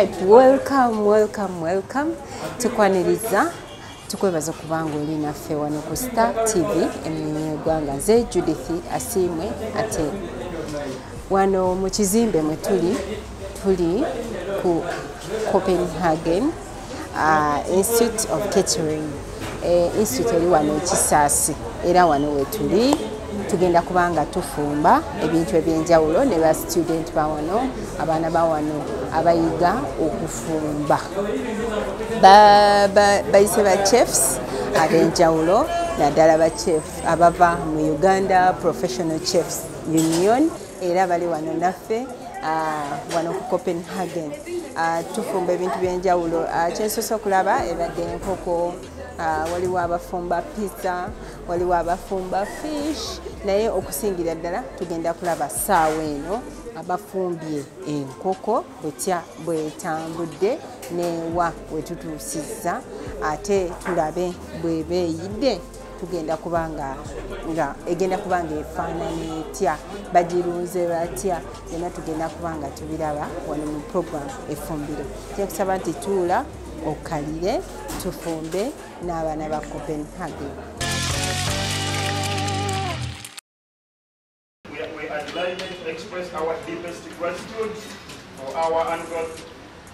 right, welcome. Tukwaniriza tukwebaza kubanga oli naffe wano ku Star TV emirimu eggwanga. Nze Judith Asiimwe ate wano mu kizimbe mwe tuli ku Copenhagen Institute of Catering. Institute eri wano ekisaasi era wano we tuli tugenda kubanga tufumba ebintu ebyenjawulo ne ba student ba wano abaana ba wano abayiga okufumba bayise ba chefs ab'enjawulo naddala ba chef abava mu Uganda Professional Chefs Union era bali wano naffe wano ku Copenhagen tufumba ebintu byenjawulo kyensosa okulaba ebadde enkoko waliwo abafumba pizza waliwo abafumba fish naye okusingira ddala tugenda kulaba ssaawa eno abafumbye enkoko bwetambudde newa wetutuusizza ate tulabe bwebeeyidde tugenda kubanga egenda kubanga efaanana etya bagirunze batya byonna tugenda kubanga tubiraba wano mu program efumbiro. Kyekusaba nti tuula okalire tufumbe n'abaana ba Copenhagen. I'd like to express our deepest gratitude for our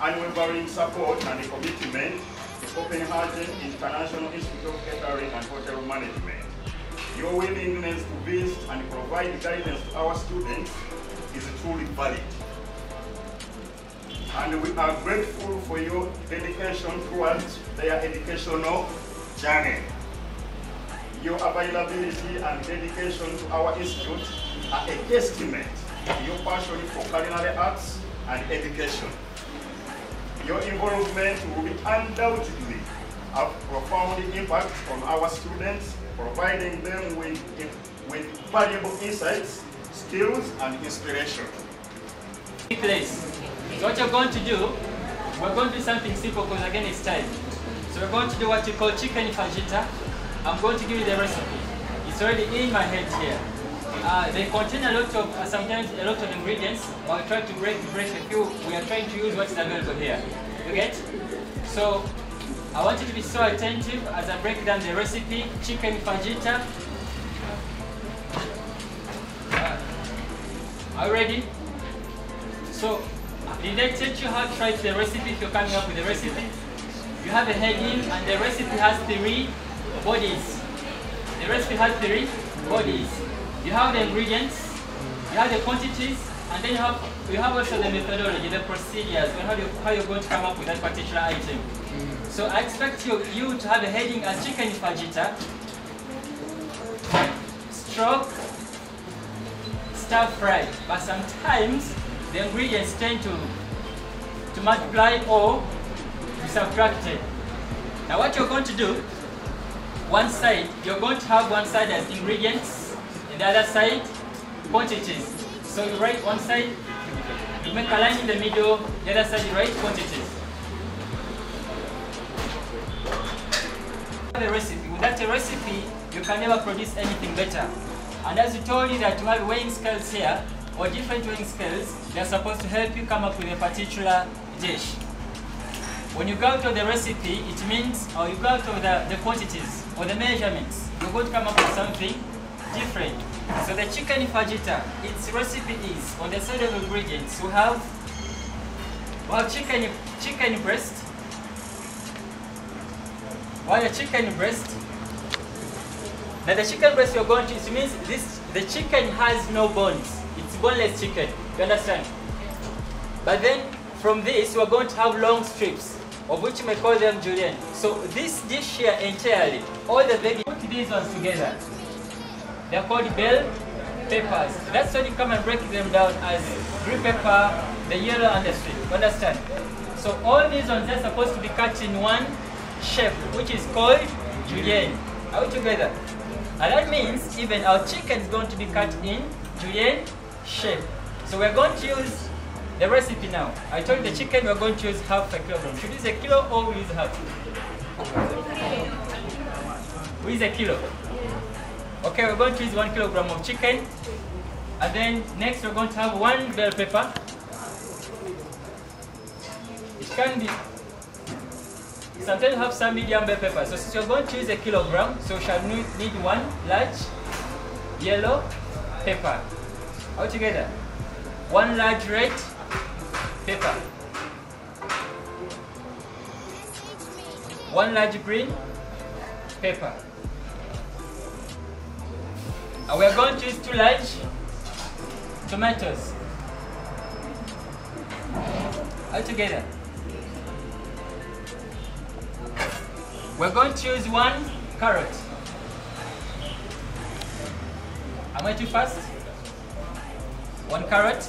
unwavering support and commitment to Copenhagen International Institute of Catering and Hotel Management. Your willingness to visit and provide guidance to our students is truly valid. And we are grateful for your dedication towards their educational journey. Your availability and dedication to our institute are a testament to your passion for culinary arts and education. Your involvement will be undoubtedly have profound impact on our students, providing them with valuable insights, skills, and inspiration. So what you're going to do, we're going to do something simple because again it's time. So we're going to do what you call chicken fajita. I'm going to give you the recipe. It's already in my head here. They contain a lot of, sometimes a lot of ingredients, but I try to break a few. We are trying to use what's available here. You get? So I want you to be so attentive as I break down the recipe, chicken fajita. Are you ready? So, did I teach you how to write the recipe if you're coming up with the recipe? You have a heading and the recipe has 3 bodies. The recipe has 3 bodies. You have the ingredients, you have the quantities, and then you have also the methodology, the procedures, and how you're going to come up with that particular item. So I expect you to have a heading as chicken fajita, stroke, stir fry, but sometimes the ingredients tend to multiply or be subtracted. Now what you're going to do, one side, you're going to have one side as ingredients, and the other side, quantities. So you write one side, you make a line in the middle, the other side you write quantities. The recipe. Without a recipe, you can never produce anything better. And as we told you that you have weighing scales here, or different weighing scales, they are supposed to help you come up with a particular dish. When you go out of the recipe, it means, or you go out of the quantities or the measurements, you're going to come up with something different. So the chicken fajita, its recipe is, on the side of ingredients, we have chicken breast. Now the chicken breast you're going to, it means the chicken has no bones. It's boneless chicken, you understand? But then from this we're going to have long strips, of which we may call them julienne. So this dish here entirely, all the veggies, put these ones together. They're called bell peppers. That's when you come and break them down as green pepper, the yellow and the sweet, you understand? So all these ones are supposed to be cut in one shape, which is called julienne. Are we together? And that means even our chicken is going to be cut in julienne shape. So we're going to use the recipe now. I told you the chicken we're going to use half a kilogram. Should we use a kilo or we use half? We use a kilo. Okay, we're going to use 1 kilogram of chicken. And then next we're going to have 1 bell pepper. can be, sometimes you have some medium bell pepper. So since you're going to use a kilogram, so we shall need 1 large yellow pepper. All together. 1 large red pepper. 1 large green pepper. And we are going to use 2 large tomatoes. All together. We're going to use 1 carrot. Am I too fast? 1 carrot.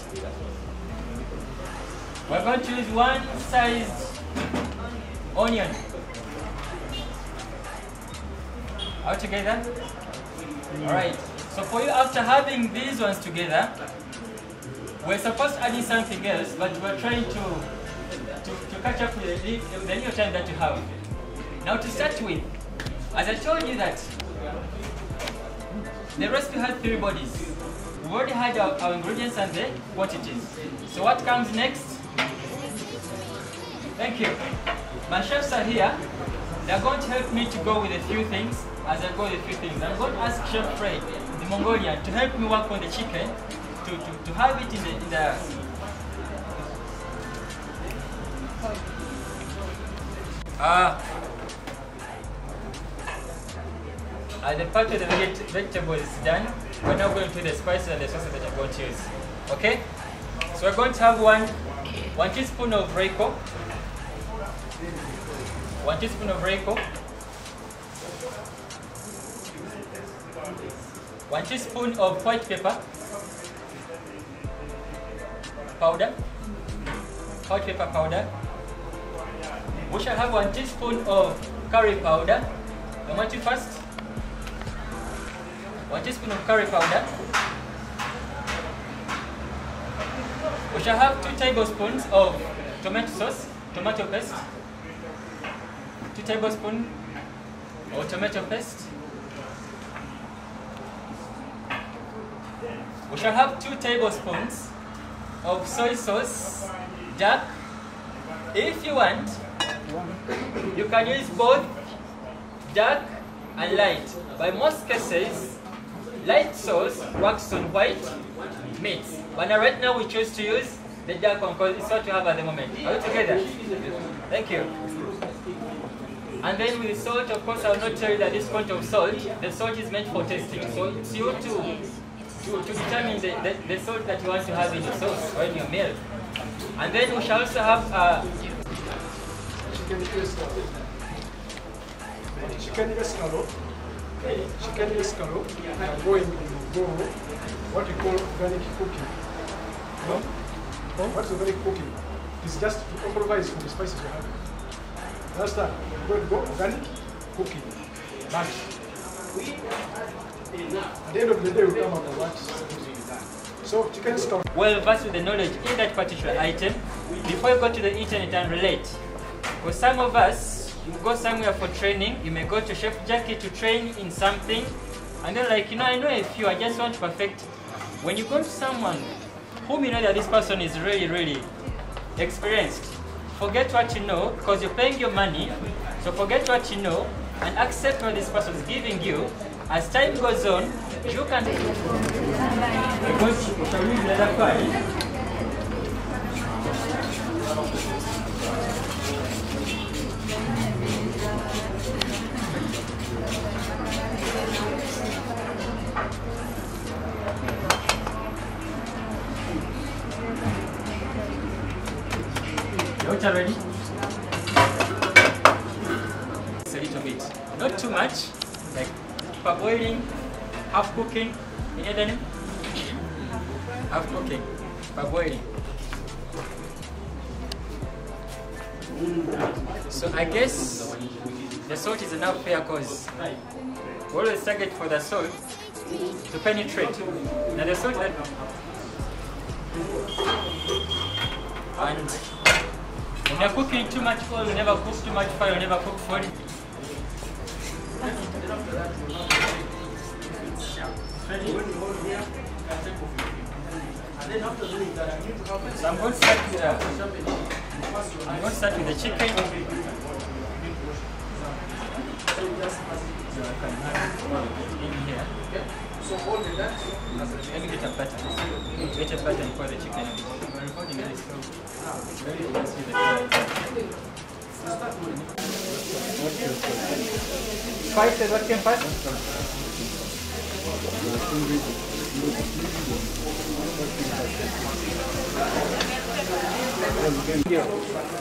We're going to use 1 sized onion. All together? Alright. So for you, after having these ones together, we're supposed to add in something else, but we're trying to catch up with the little time that you have. Now to start with, as I told you that the recipe has 3 bodies. We've already had our ingredients and the quantities. So what comes next? Thank you. My chefs are here. They're going to help me to go with a few things. As I go with a few things, I'm going to ask Chef Fred, the Mongolian, to help me work on the chicken, to have it in the the part of the vegetables is done. We're now going to the spices and the sauces that I'm going to use. Okay? So we're going to have 1 teaspoon of Royco. 1 teaspoon of Royco. 1 teaspoon of white pepper powder. White pepper powder. We shall have 1 teaspoon of curry powder. Am I too fast? 1 teaspoon of curry powder. We shall have 2 tablespoons of tomato sauce, tomato paste. 2 tablespoons of tomato paste. We shall have 2 tablespoons of soy sauce, dark. If you want, you can use both dark and light. By most cases, light sauce works on white meats. But right now we choose to use the dark one because it's what we have at the moment. Are we together? Thank you. And then with salt, of course, I will not tell you that this quantity of salt, the salt is meant for tasting. So it's you to determine the salt that you want to have in your sauce or in your meal. And then we shall also have chicken escargot. Chicken escargot are going to go what you call organic cooking. No? What's organic cooking? It's just to improvise from the spices you have. Understand? We're going to go organic cooking. But at the end of the day, we come out of what? So chicken escargot. Well versed with the knowledge in that particular item before you go to the internet and relate. For some of us, you go somewhere for training, you may go to Chef Jackie to train in something, and they're like, I know a few, I just want to perfect. When you go to someone whom you know that this person is really, really experienced, forget what you know, because you're paying your money, so forget what you know, and accept what this person is giving you. As time goes on, you can... Because shall we use the other part? Water ready? It's a little bit, not too much, like parboiling, half cooking. Any other name? Half cooking, parboiling. So I guess the salt is enough here because we always target for the salt to penetrate. Now the salt that and when you're cooking too much oil, you never cook too much fire, you never cook food. So I'm going to start with I'm going to start with the chicken. In here. Let me get a button. Get a button for the chicken. We're recording this, so it's very easy to see the spices, what came first?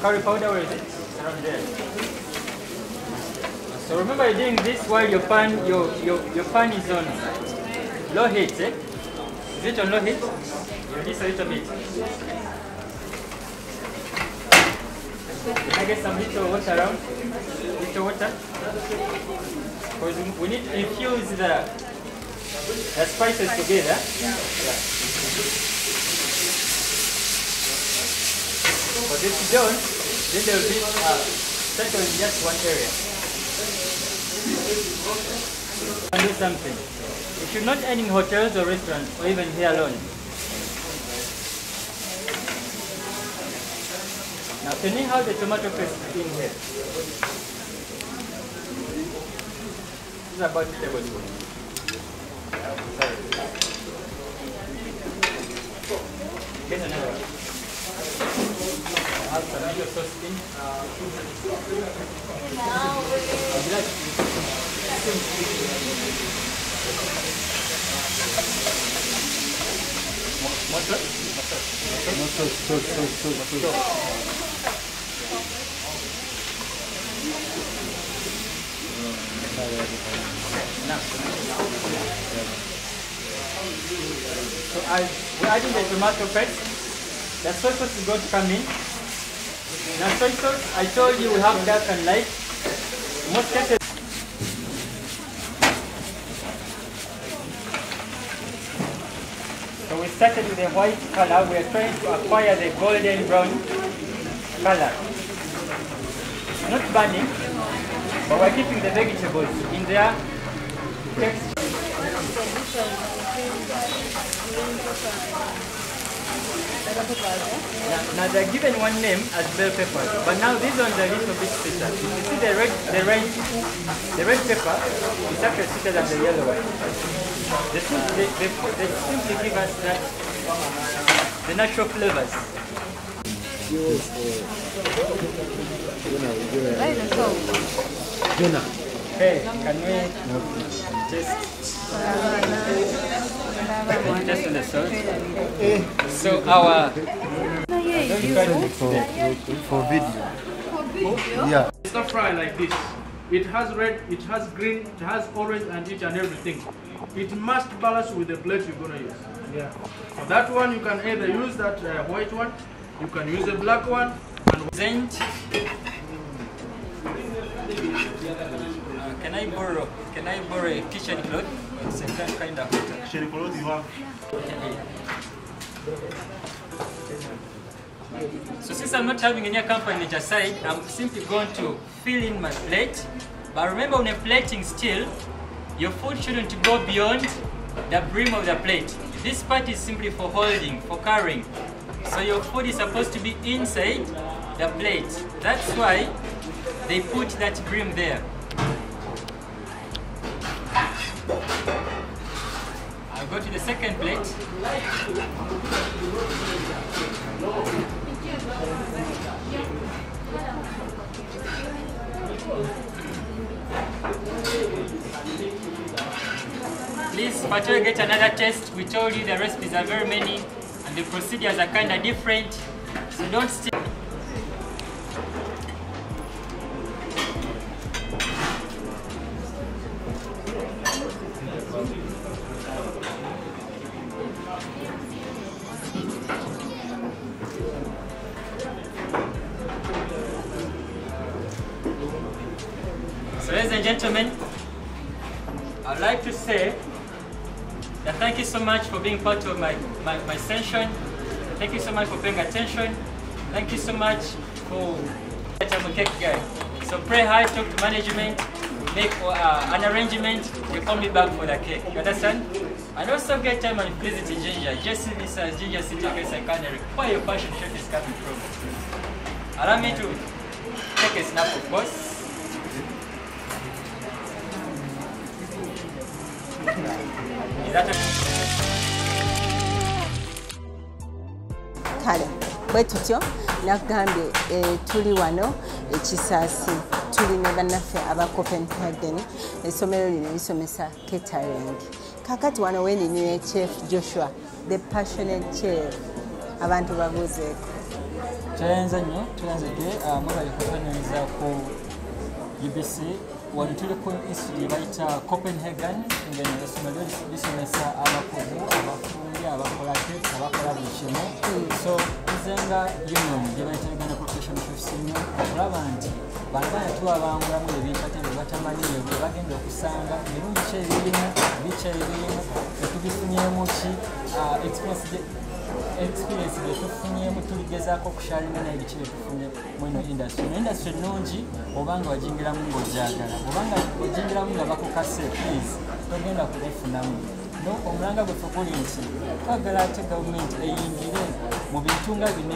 Curry powder, where is it? Around there. So remember you're doing this while your pan is on low heat, eh? Is it on low heat? Release a little bit. Can I get some little water around? Little water? Because we need to infuse the spices together. Yeah. Because if you don't, then they will be settled in just one area. And do something. You should not eat in hotels or restaurants, or even here alone. Now, can you have the tomato paste in here? This is about 2 tablespoons. Get another one. Have some little sauce in. So as we're adding the tomato paste, the soy sauce is going to come in. Now soy sauce, I told you we have dark and light. Most cases. So we started with the white color. We are trying to acquire the golden brown color. It's not burning, but we're keeping the vegetables in their texture. Now they're given one name as bell peppers, but now these ones are a little bit sweeter. You see the red pepper is actually sweeter than the yellow one. They simply give us that the natural flavors. Hey, can we taste? Just on the sauce. So our for video. Yeah. It's not fried like this. It has red, it has green, it has orange and each and everything. It must balance with the plate you're gonna use. Yeah. For that one you can either use that white one, you can use a black one, and can I borrow a kitchen cloth? It's a kind of Kitchen cloth you have. So since I'm not having any company aside, I'm simply going to fill in my plate. But remember, when you're plating still, your food shouldn't go beyond the brim of the plate. This part is simply for holding, for carrying. So your food is supposed to be inside the plate. That's why they put that brim there. I'll go to the second plate. Please, but you get another test. We told you the recipes are very many and the procedures are kind of different. So don't stick. So ladies and gentlemen, I'd like to say that thank you so much for being part of my session. Thank you so much for paying attention. Thank you so much for I'm a cake guy. So pray hard, talk to management, make an arrangement, you call me back for the cake. You understand? And also get time and visit Ginger. Just see this as Ginger City Case Canary. Where your passion chef is coming from. Allow me to take a snap, of course. Is that okay? Kale bwe tutyo nakugambye tuli wano ekisaasi tuli ne bannaffe aba Copenhagen essomero lino lisomesa catering. Kakati wano wendinywe Chef Joshua, the passionate chef. Abantu babuuzeeko. Tuyanze nnyo, tuyanze gye mwebali kutunoonyeza ku UBC wano tuli ku institute bayita Copenhagen ngeno essomero lisomesa abakugu, abafumbi, abakola cakes, abakola buli kimu. So tuzenga union gye bayita Uganda Professional Chefs Union okulaba nti bangana tubabangulamu ebintu ate bye batamanyiire bwe bagenda okusanga ebirungi ki ebirimu, biki ebirimu, etubifunyemu ki, experience gye tufunyemu tuligezaako okushaalina naye biki bye tufunye mweno industry. No industry ennungi obanga wagingiramu ng'ogyagala, obanga ogingiramu nga bakukase please togenda kugifunamu. No omulanga gwe tukuli nti twagala ate gavumenti eyingire mu bintu nga bino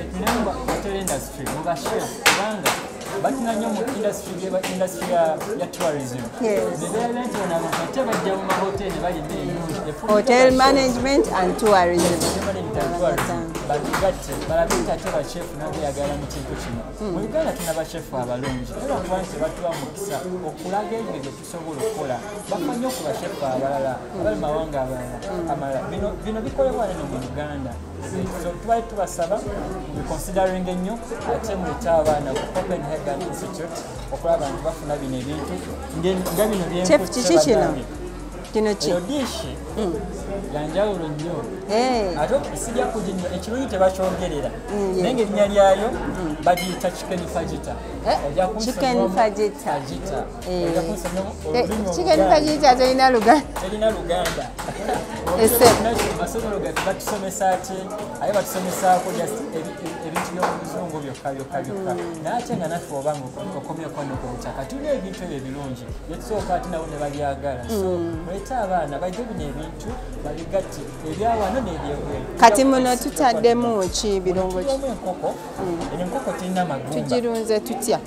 etunemba hotel industry mu bashef kubanga batina nnyo mu industry ya tourism. Nebeera nti bano abantu ate bajja mu mahoteli balina ennungi Hotel management and tourism. Bagigatte balabe nti ate bashefu nabo yagala mu kintu kino. Mu Uganda tuna bashefu abalungi era kuba nti batuwa mukisa okulaga ebyo bye tusobola okukola bafa nnyo ku bashefu abalala abali mawanga amalala. Bino bikolebwa neno mu Uganda. So tubali tubasaba mubiconsidering ennyo ate mulete abaana ku Copenhagen Institute okulaba nti bafuna bino ebintu nga bino byenku. Chef kiki kino? Kino ki? Eyo dishi yanjawulo nnyo ate sijja kuginywa ekirungi tebakyogerera naye ng'erinnya lyayo bagiyita chicken fajita. Chicken fajita. Chicken Chicken fajita terina Luganda. Terina Luganda. Amasomero gaffe batusomesa ate aye batusomesaako just ebintu by'omuzungu byokka naye ate nga naffe obanga okomyeko ne ku butaka tulina ebintu ebyo ebirungi byetusooka ate nabo ne babyagala. So mulete abaana bajje bino ebintu babigatte ebyawano n'ebyebweru. Kati muno tutaddemu ki birungo ki? Enkoko. Enkoko terina magumba. Tugirunze tutya?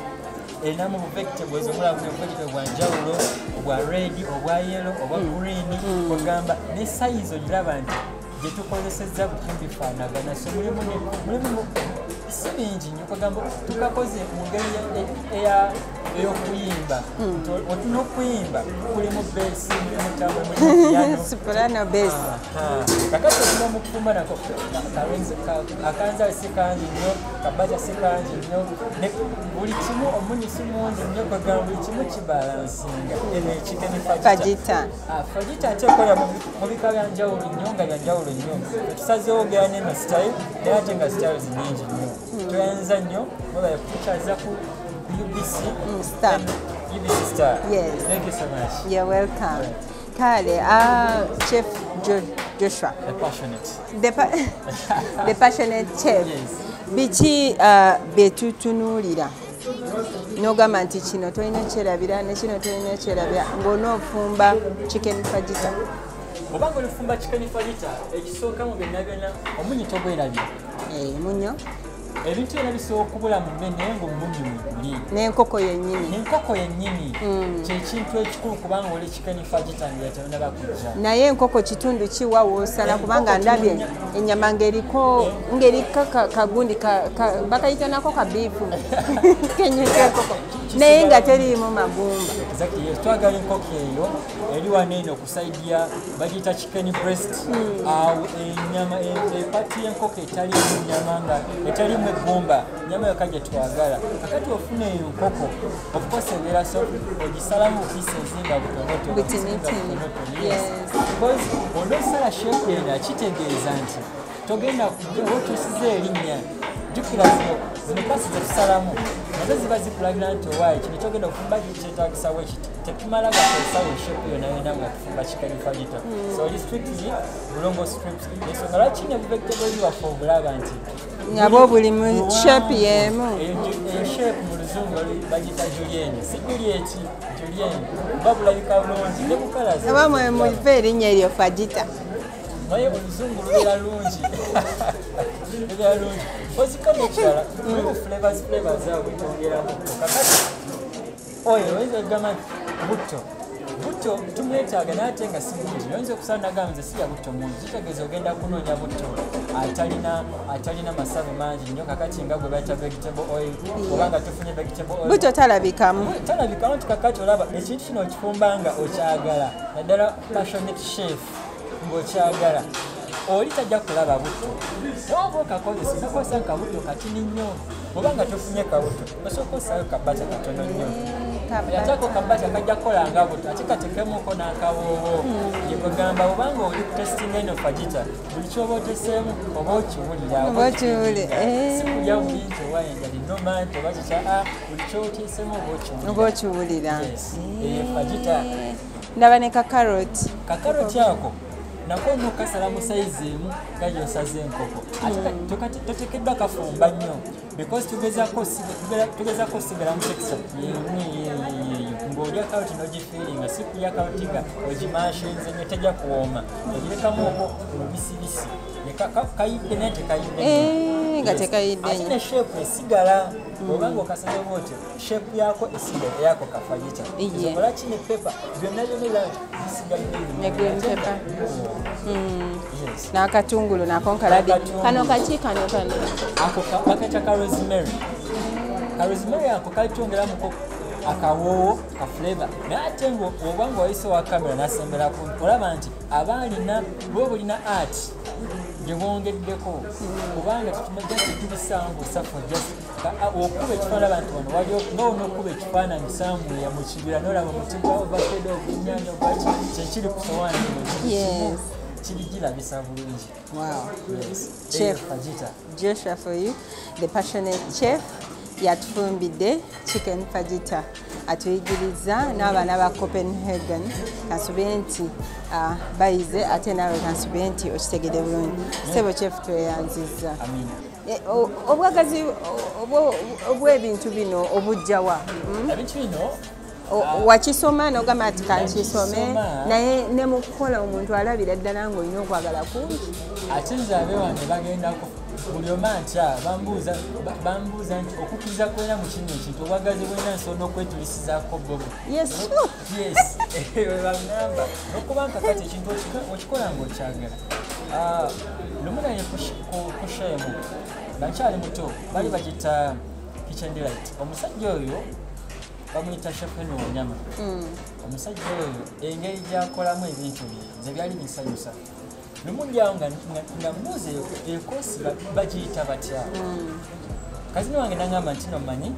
Erinamu vegetables omulaba vegetable bwa njawulo obwa red obwa yellow obwa green ogamba ne size ogiraba nti gye tukozesezza butimbifaanagana. So mulimu si bingi nnyo kagamba tukakoze mu ngeri ey'okuyimba. Otuna okuyimba kulimu besi mulimu tambo mulimu piano soprano bass. Kakati otuna omukufumba nako akanza si kangi nnyo, kabaja si kangi nnyo, buli kimu omunyu si mungi nnyo kagamba buli kimu kibalansinga. Eno chicken fajita. Fajita ate ekola mu bika bya njawulo nnyo nga bya njawulo nnyo. Tusazeewo ogera n'eno style naye ate nga styles nnyingi nnyo. Tuyanza nnyo mwebaye kutukyaza ku UBC Star. UBC Star. Yes. Thank you so much. You're welcome. Kale, Chef Joshua. The passionate. The passionate chef. Yes. Biki betutunuulira n'ogamba nti kino tolina kyerabira ne kino tolina kyerabira ng'onoofumba chicken fajita. Obanga olifumba chicken fajita ekisooka mu byonna byonna omunyu togwerabira. Munyo. Ebintu byonna bisobola okubula mu mmere naye ng'omunyu muli. N'enkoko yennyini. N'enkoko yennyini ky'ekintu ekikulu kubanga oli chicken fajita ng'etonna bakujja. Naye enkoko kitundu kiwa woosala kubanga ndabye ennyama ng'eriko kagundi bakayita nako kabiifu kenyeka enkoko naye nga teriimu magumba. Exactly, yes. Twagala enkoko eyo eri wano eno okusaidia bagiyita chicken breast. Ennyama epati y'enkoko etaliimu nnyama nga etaliimu eggumba nnyama yokka gye twagala. Kakati ofuna eyo nkoko of course ebeera so ogisalamu pieces nga butonotono. Yes. Because onosala shape eno kitegeeza nti togenda otusize erinnya jjukira zino pasi zetusalamu nazo ziba zikulagira nti owaayi kino kyogenda okufumba kyetaagisawo ekiti tetumala gakolesawo eshepu yonna yonna nga tufumba chicken fajita. So oli strictly bulongo strips ensonga lwaki ne buvegetable waffe obulaba nti nabo buli mu shape y'emu. Eyo shape mu luzungu bagiyita julienne, si julieti julienne, oba bulabika bulungi ne bukalazi. Oba mwe mulifa erinnya eryo fajita. naye oluzungu lubeera lungi lubeera lungi ozikana ekirala mulimu flavors awo wetongeramu kakati oyo oyinza okugamba nti butto tumwetaaga naye ate nga si mungi oyinza okusala nagamba nze siya butto mungi kitegeeza ogenda kunoonya butto atalina masavu mangi nnyo kakati nga gwe bayita vegetable oil obanga tufunye vegetable oil butto talabikamu nti kakati olaba ekintu kino okifumba nga okyagala naddala passionate chef ng'okyagala oli tajja kulaba butto oba okakozesa nakozesa kabuto katini nnyo obanga tofunye kabuto osooka ossayo kabata katono nnyo yatako kabata kajja kukolanga butto ate katekemuko n'akawoowo yekugamba obanga oli kutestinga eno fajita buli kyoba oteseemu oba okiwulira sikulya bulinti owayenga linoma nti oba kikya buli kyoteseemu oba okiwulira fajita ndaba ne kakaroti ako nako nokasala mu sayizi emu nga gyosaze enkoko ate totekeddwa kafumba nnyo because tugezaako sigala mu tekisa yeyo ng'olya karoti n'ogifiiringa si kulya karoti nga ogimashinze nnyo tejja kuwooma ogirekamu okwo mubisibisi kayidde naye tekayidde nga tekayidde ate ne sheepu esigala obanga okasaze bwotyo sheepu yaako esigala eyako kafajita olaki ne pepa byonna ne green pepper n'akatungulu nako nkalabye kano kaki kano ako bakata ka rosemary ako kalitwongeramuko akawoowo ka flavor naye ate oba ng'oyise wa kamera n'asembera kumpi olaba nti bwe bulina art gye bwongeddeko kubanga tetubisangusa okuba ekifaananyi abantu bano waliwo ng'onookuba ekifaananyi samuya mu kibira n'olaba omuti gwa ovakado ogw'ennyaanya ogwaki kyekiri ku sowaani kimu kirigirabisa bulungi. Wow. Chef Joshua for you, the passionate chef yatufumbidde chicken fajita atuyigiriza n'abaana ba Copenhagen kansubire nti bayize ate naawe kansubire nti okitegedde bulungi. Sebo chef tweyanziza. Obwagazi obw'ebintu bino obujjawa? Ebintu bino wakisoma n'ogamba ati kankisome naye ne mu kukola omuntu alabira ddala ng'olina okwagala kungi. Ate nze abe wange bagendako buli omu atya bambuuza nti okukkiriza kwera mu kino ekintu obwagazi bwena nsobola okwetulisizaako bobo. Yes. Bangamba n'okuba nkakati ekintu okikola ng'okyagala. Lumu naye ku shemu bakyali muto bali bagita kitchen delight. Omusajja oyo bamuyita Chef Henry Wanyama. Omusajja oyo engeri gy'akolamu ebintu bye nze byali binsanyusa. Lumunjawo nga mbuuza ekoosi bagiyita batya. Kazini wange nagamba nti nomanyi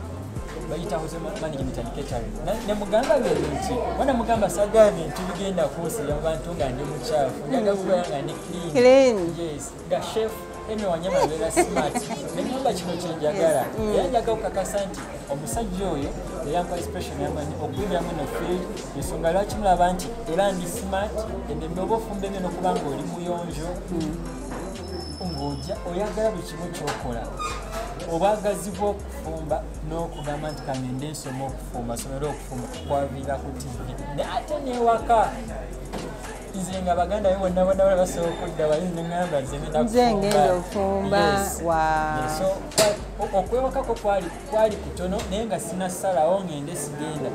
bayita hotel management and catering. Ne mugamba bye nti wana mugamba sagambye nti bigenda kunsira mu bantu nga ndi mukyafu njagala kubeera nga ndi clean. Yes, nga chef Henry Wanyama abeera smart. Nenyumba kino kyenjagala era njagala okukakasa nti omusajja oyo eyampa expression yamanyi okuyingira muno field ensonga lwaki mulaba nti era ndi smart endembe oba ofumba ennyo n'okuba ng'oli muyonjo ng'ojja oyagala buli kimu ky'okola obwagazi bw'okufumba n'okugamba nti kangende nsoma okufumba somera okufumba kwaviira ku TV naye ate n'ewaka nze nga baganda be bonna basobola okudda bali neŋŋamba nze ngenda okufumba. So okwewakako kwali kutono naye nga sinasalawo ngende sigenda.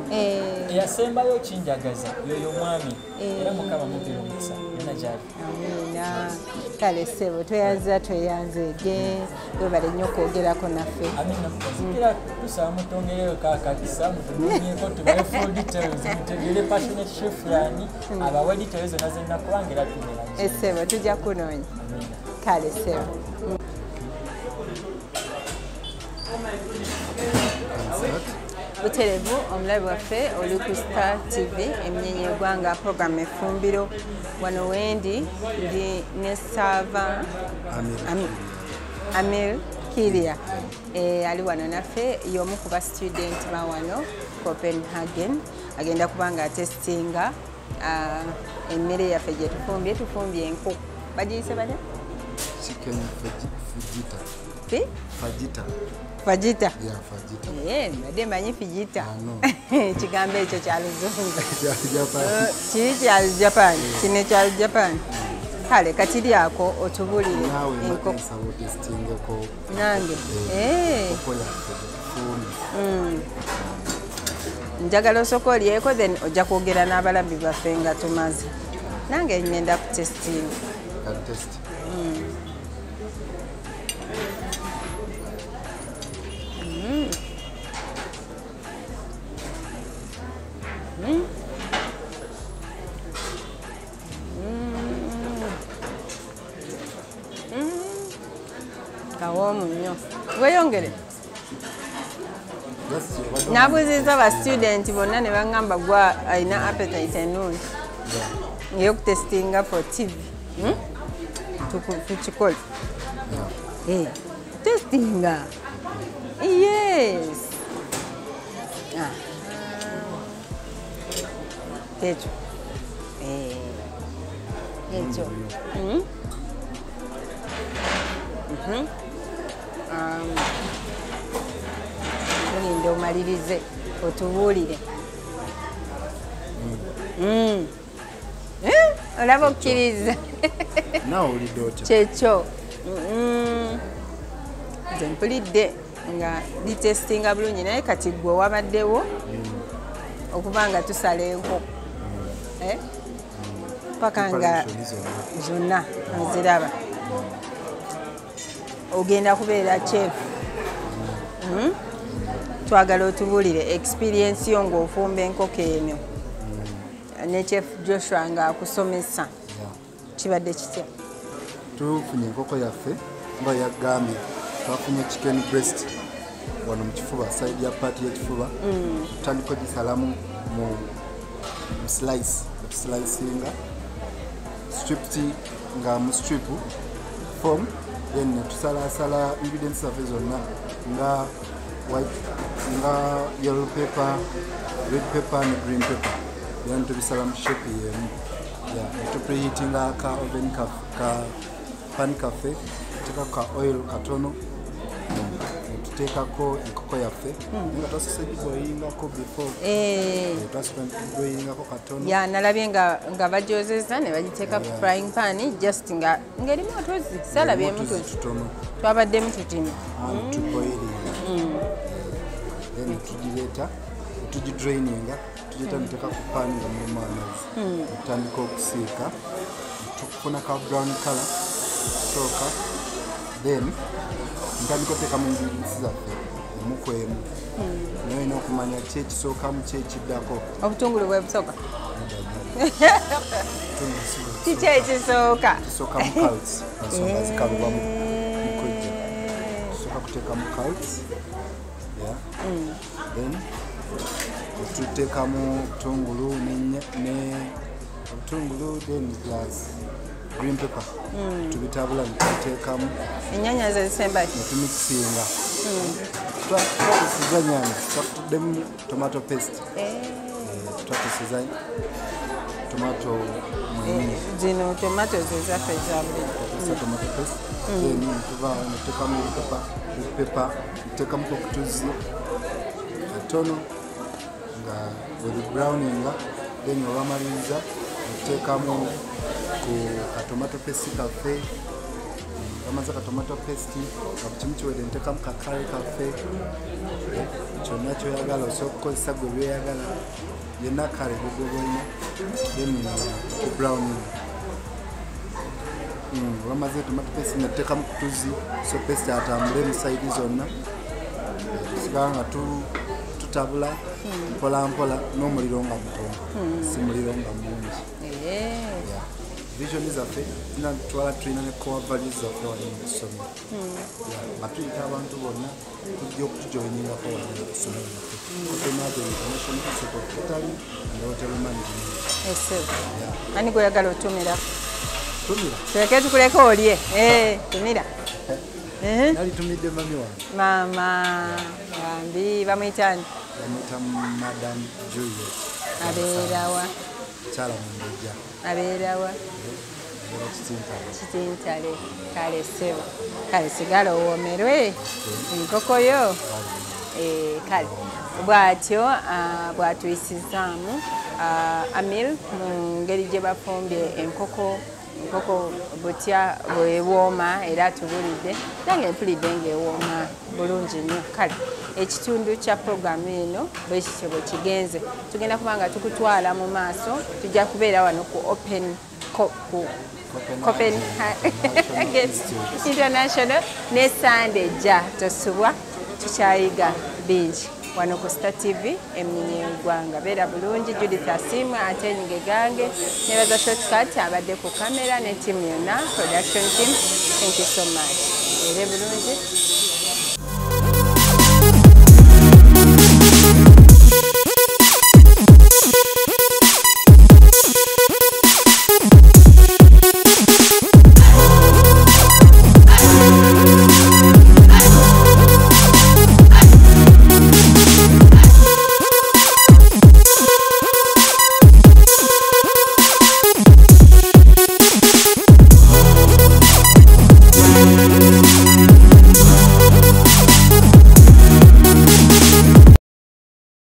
Eyasembayo kinjagaza yoyo mwami era mukama mubira omukisa yonna gyali. Amina. Kale ssebo tweyanzege webale nnyo okwogerako naffe. Amina. Zikira tusaba mutongereyo kakakisa mutubunyeko tubaye full details mutegere passionate chef yani abawe details zonna zenna kubanga tubera. Essebo tujja kunoonya. Kale ssebo. Buterevu omulabi waffe oli ku Star TV eminyenye eggwanga program effumbiro wano wendi ndi ne Sava Amil Kiria ali wano naffe y'omu ku ba student ba wano Copenhagen agenda kubanga atestinga emmere yaffe gye tufumbye enkoko bagiyise batya? Chicken fajita. Fajita. Fajita. Yeah, fajita. Mbadde manyi fijita. No. Kigambo ekyo kya Luzungu. Japan. Kiri kya Japan. Kino kya Japan. kale kati lyako otubulire Nawe enkoko nsaba otestingeko nange enkoko yaffe gyetufumbi. njagala osooka olyeko then ojja kwogera n'abalabi baffe nga tumaze. Nange ngenda ku testing. Test. Kawoomu nnyo. Weeyongere. Nabuuziza ba student bonna ne baŋŋamba gwa alina appetite ennungi ey'okutestinga for TV. Tukikole. Testinga. Yes. Ekyo. Ekyo. Olinda omalirize otubuulire. Olaba okkiriza. Naawe olidde otya? Kyekyo. Nze mpulidde nga litestinga bulungi naye kati gwe wabaddewo okuba nga tusala enkoko. Paka nga zonna nziraba. Ogenda kubeera chef. Twagala otubuulire experience yo ng'ofumba enkoko eno ne chef Joshua ng'akusomesa kibadde kitya? Tufunye enkoko yaffe nga yagambye twafunye chicken breast wano mu kifuba side ya part y'ekifuba tutandika ogisalamu mu slicinga stripped nga mu strip form then tusalasala ingredients zaffe zonna nga white nga yellow pepper, red pepper and green pepper. Then tubisala mu shape yemu. Tupreheatinga ka oven ka pan cafe, tuteka ka oil katono. Tutekako enkoko yaffe. Nga twasose giboyingako before. Twasose giboyingako katono. Ya nalabye nga bajozeza ne bagiteeka ku frying pan just nga ngerimu otuzi salabye mutuzi. Twabaddemu tutimi. Then tugireeta tugidraininga tugiyita nteeka ku paani nga mulimu amazzi tutandika okusiika tukufuna ka brown color sooka then ntandika oteekamu ingredients zaffe emu ku emu naye olina okumanya ki ekisookamu ki ekiddako. Obutungulu bwe busooka? Kiki ekisooka? Kisooka mu carrots ensonga zikalubwa mu kujja tusooka kuteekamu carrots. Then tuteekamu obutungulu then plus green pepper tubitabula tuteekamu ennyaanya ze zisembayo netumikisinga twakisiza nnyanya twakutuddemu tomato paste twakisiza tomato mwenyini zino tomato zezaffe ezabulijjo tomato paste then tuvaawo netuteekamu pepper tuteekamu kokutuzi katono nga bwe browninga then olwamaliriza tuteekamu ku katomato paste kaffe amaze katomato paste nga bukimu kiwedde nteekamu kakare kaffe kyonna kyoyagala osobola okukozesa gwe lweyagala yenna kale gugobona then browning olwamaze tomato paste netuteekamu kutuzi so paste atambule mu saidi zonna tusigala nga tutabula mpola mpola n'omuliro nga mutono si muliro nga mungi. Vision zaffe twala tulina ne core values zaffe wali mu ssomero nga tuyita abantu bonna tujja okutujoiningako wali mu ssomero laffe otemage information institute of catering and hotel management. Ani gweyagala otumira? Tumira tuleke tukuleka olye. Tumira. Nali tumidde mami wange. Mama bambi bamuyitani? Bamuyita Madam Juliet. Abeerawa? Kyala Mundeja. Abeerawa? Kitintale. Kale ssebo kale sigala owoomerwe enkoko yo. Kale bw'atyo bw'atuyisizaamu Amil mu ngeri gye bafumbye enkoko enkoko butya bwewooma era tubulidde nange mpulidde ngaewooma bulungi nnyo. Kale ekitundu kya puroguramu eno bwe kityo bwe kigenze, tugenda kuba nga tukutwala mu maaso. Tujja kubeera wano ku Copenhagen International ne Sunday ejja tosubwa, tukyayiga bingi wano ku Star TV Emminye y'Eggwanga. Beera bulungi. Judith Asiimwe ate Nyinge Gange nebaza Shortcut abadde ku kamera ne tiimu yonna production team. Thank you so much. Beere bulungi.